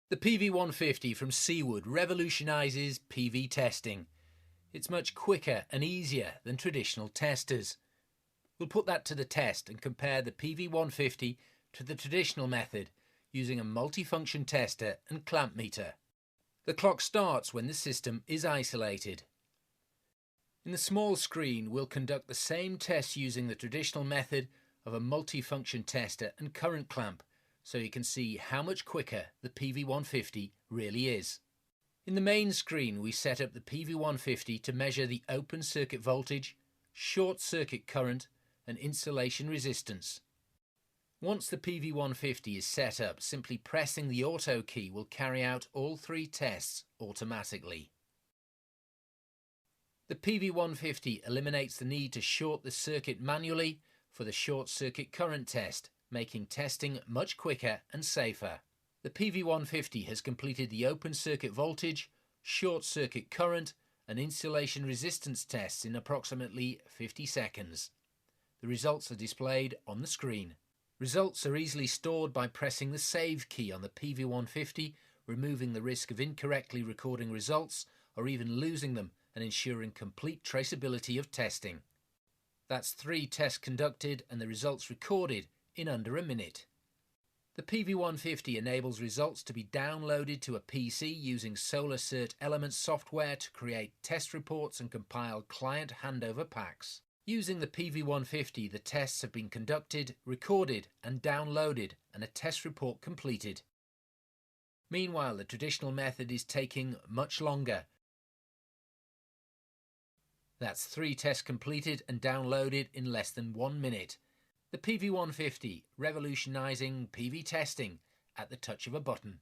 The PV150 from Seaward revolutionises PV testing. It's much quicker and easier than traditional testers. We'll put that to the test and compare the PV150 to the traditional method using a multifunction tester and clamp meter. The clock starts when the system is isolated. In the small screen, we'll conduct the same tests using the traditional method of a multifunction tester and current clamp, so you can see how much quicker the PV150 really is. In the main screen, we set up the PV150 to measure the open circuit voltage, short circuit current and insulation resistance. Once the PV150 is set up, simply pressing the auto key will carry out all three tests automatically. The PV150 eliminates the need to short the circuit manually for the short circuit current test, making testing much quicker and safer. The PV150 has completed the open circuit voltage, short circuit current and insulation resistance tests in approximately 50 seconds. The results are displayed on the screen. Results are easily stored by pressing the Save key on the PV150, removing the risk of incorrectly recording results or even losing them and ensuring complete traceability of testing. That's 3 tests conducted and the results recorded in under a minute. The PV150 enables results to be downloaded to a PC using SolarCert Elements software to create test reports and compile client handover packs. Using the PV150, the tests have been conducted, recorded and downloaded and a test report completed. Meanwhile, the traditional method is taking much longer. That's 3 tests completed and downloaded in less than 1 minute. The PV150, revolutionising PV testing at the touch of a button.